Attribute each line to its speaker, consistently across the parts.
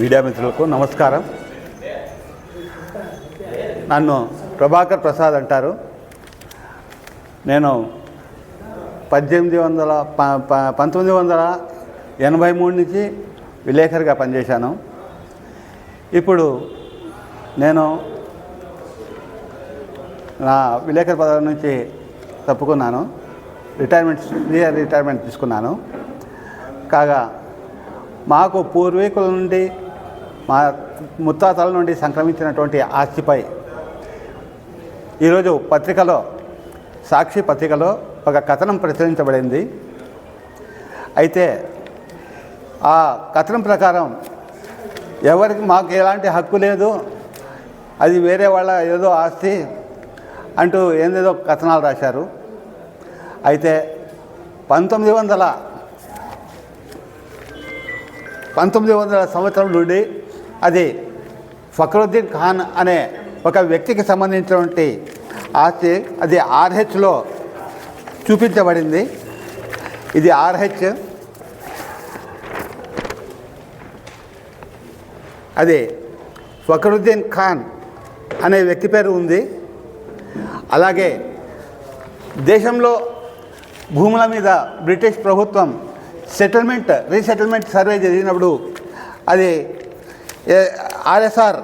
Speaker 1: Media మిత్రులకు నమస్కారం. నన్ను ప్రభాకర్ ప్రసాద్ అంటారు. నేను 1983 నుంచి విలేకరిగా పనిచేశాను. ఇప్పుడు నేను నా విలేకరి పదవి నుంచి తప్పుకున్నాను. రిటైర్మెంట్ తీసుకున్నాను. కాగా మాకు పూర్వీకుల నుండి మా ముత్తాతల నుండి సంక్రమించినటువంటి ఆస్తిపై ఈరోజు పత్రికలో, సాక్షి పత్రికలో ఒక కథనం ప్రచురించబడింది. అయితే ఆ కథనం ప్రకారం ఎవరికి మాకు ఎలాంటి హక్కు లేదు, అది వేరే వాళ్ళ ఏదో ఆస్తి అంటూ ఏదేదో కథనాలు రాశారు. అయితే 1900 సంవత్సరం నుండి అది ఫక్రుద్దీన్ ఖాన్ అనే ఒక వ్యక్తికి సంబంధించినటువంటి ఆస్తి. అది RH చూపించబడింది. ఇది RH. అది ఫక్రుద్దీన్ ఖాన్ అనే వ్యక్తి పేరు ఉంది. అలాగే దేశంలో భూముల మీద బ్రిటిష్ ప్రభుత్వం రీసెటిల్మెంట్ సర్వే జరిగినప్పుడు అది RSR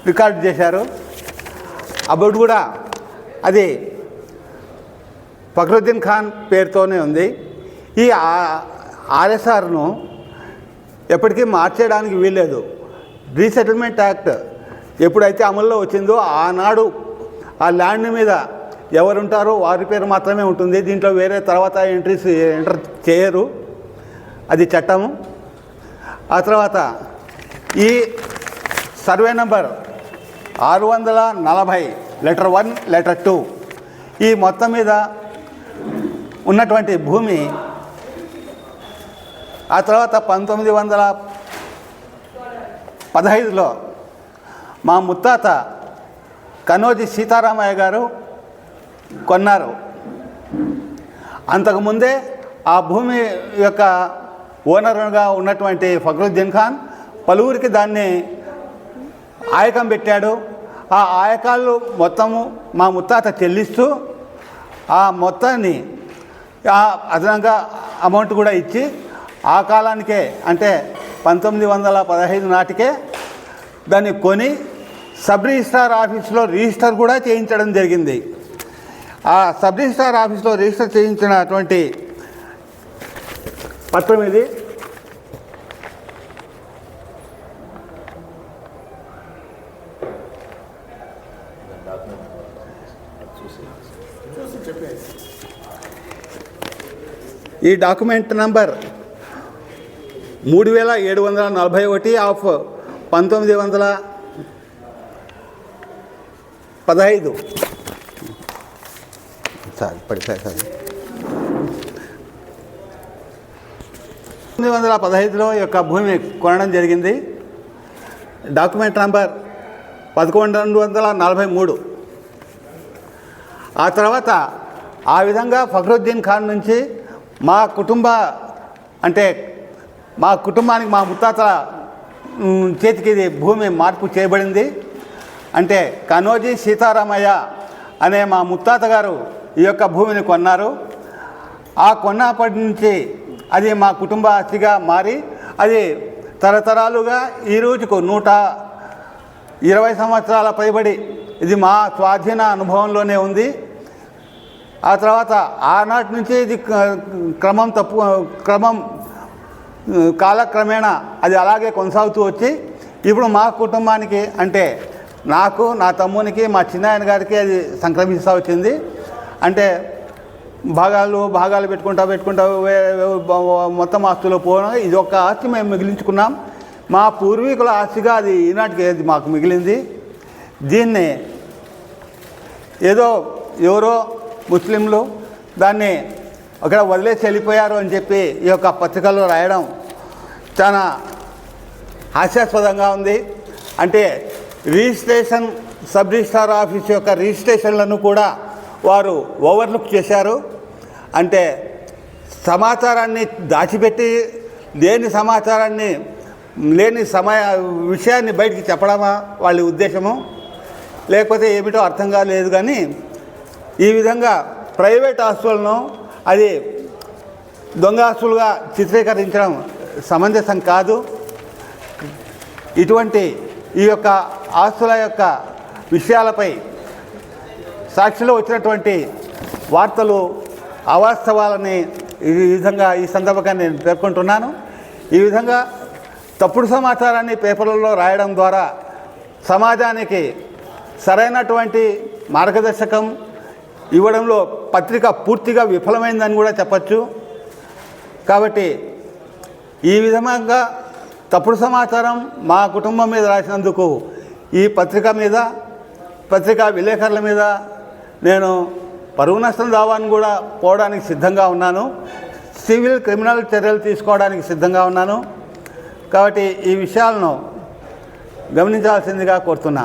Speaker 1: రికార్డు చేశారు. అప్పుడు కూడా అది ఫక్రుద్దీన్ ఖాన్ పేరుతోనే ఉంది. ఈ RSRను ఎప్పటికీ మార్చేయడానికి వీల్లేదు. రీసెటిల్మెంట్ యాక్ట్ ఎప్పుడైతే అమల్లో వచ్చిందో ఆనాడు ఆ ల్యాండ్ మీద ఎవరుంటారో వారి పేరు మాత్రమే ఉంటుంది. దీంట్లో వేరే తర్వాత ఎంటర్ చేయరు. అది చట్టము. ఆ తర్వాత ఈ సర్వే నంబర్ 640 లెటర్ 1 లెటర్ 2 ఈ మొత్తం మీద ఉన్నటువంటి భూమి ఆ తర్వాత 1915లో మా ముత్తాత కనోజీ సీతారామయ్య గారు కొన్నారు. అంతకుముందే ఆ భూమి యొక్క ఓనర్గా ఉన్నటువంటి ఫక్రుద్దీన్ ఖాన్ పలువురికి దాన్ని ఆయకం పెట్టాడు. ఆ ఆయకాలు మొత్తము మా ముత్తాత చెల్లిస్తూ ఆ మొత్తాన్ని అదనంగా అమౌంట్ కూడా ఇచ్చి ఆ కాలానికే అంటే 1915 నాటికే దాన్ని కొని సబ్ రిజిస్ట్రార్ ఆఫీస్లో రిజిస్టర్ కూడా చేయించడం జరిగింది. ఆ సబ్ రిజిస్ట్రార్ ఆఫీస్లో రిజిస్టర్ చేయించినటువంటి పత్రం ఇది. ఈ డాక్యుమెంట్ నంబర్ 3741 ఆఫ్ 1915 1915లో యొక్క భూమి కొనడం జరిగింది. Document number 1143. ఆ తర్వాత ఆ విధంగా ఫక్రుద్దీన్ ఖాన్ నుంచి మా కుటుంబానికి మా ముత్తాతల చేతికి ఇది భూమి మార్పు చేయబడింది. అంటే కనోజీ సీతారామయ్య అనే మా ముత్తాత గారు ఈ యొక్క భూమిని కొన్నారు. ఆ కొన్నప్పటి నుంచి అది మా కుటుంబ ఆస్తిగా మారి అది తరతరాలుగా ఈ రోజుకు 120 సంవత్సరాల పైబడి ఇది మా స్వాధీన అనుభవంలోనే ఉంది. ఆ తర్వాత ఆనాటి నుంచి ఇది కాలక్రమేణా అది అలాగే కొనసాగుతూ వచ్చి ఇప్పుడు మా కుటుంబానికి అంటే నాకు, నా తమ్మునికి, మా చిన్నాయన గారికి అది సంక్రమిస్తూ వచ్చింది. అంటే భాగాలు పెట్టుకుంటా మొత్తం ఆస్తులో పోవడం ఇది ఒక ఆస్తి మేము మిగిలించుకున్నాం. మా పూర్వీకుల ఆస్తిగా అది ఈనాటికి అది మాకు మిగిలింది. దీన్ని ఎవరో ముస్లింలు దాన్ని అక్కడ వదిలేసి వెళ్ళిపోయారు అని చెప్పి ఈ యొక్క పత్రికల్లో రాయడం చాలా హాస్యాస్పదంగా ఉంది. అంటే సబ్ రిజిస్ట్రార్ ఆఫీస్ యొక్క రిజిస్ట్రేషన్లను కూడా వారు ఓవర్లుక్ చేశారు. అంటే సమాచారాన్ని దాచిపెట్టి లేని సమాచారాన్ని లేని విషయాన్ని బయటికి చెప్పడమా వాళ్ళ ఉద్దేశము, లేకపోతే ఏమిటో అర్థం కాలేదు. కానీ ఈ విధంగా ప్రైవేట్ ఆస్తులను అది దొంగ ఆస్తులుగా చిత్రీకరించడం సమంజసం కాదు. ఇటువంటి ఈ యొక్క ఆస్తుల యొక్క విషయాలపై సాక్షిలో వచ్చినటువంటి వార్తలు అవాస్తవాలని ఈ విధంగా ఈ సందర్భంగా నేను పేర్కొంటున్నాను. ఈ విధంగా తప్పుడు సమాచారాన్ని పేపర్లలో రాయడం ద్వారా సమాజానికి సరైనటువంటి మార్గదర్శకం ఇవ్వడంలో పత్రిక పూర్తిగా విఫలమైందని కూడా చెప్పచ్చు. కాబట్టి ఈ విధంగా తప్పుడు సమాచారం మా కుటుంబం మీద రాసినందుకు ఈ పత్రిక మీద, పత్రికా విలేకరుల మీద నేను పరువు నష్టం దావాన్ని కూడా పోవడానికి సిద్ధంగా ఉన్నాను. సివిల్, క్రిమినల్ చర్యలు తీసుకోవడానికి సిద్ధంగా ఉన్నాను. కాబట్టి ఈ విషయాలను గమనించాల్సిందిగా కోరుతున్నా.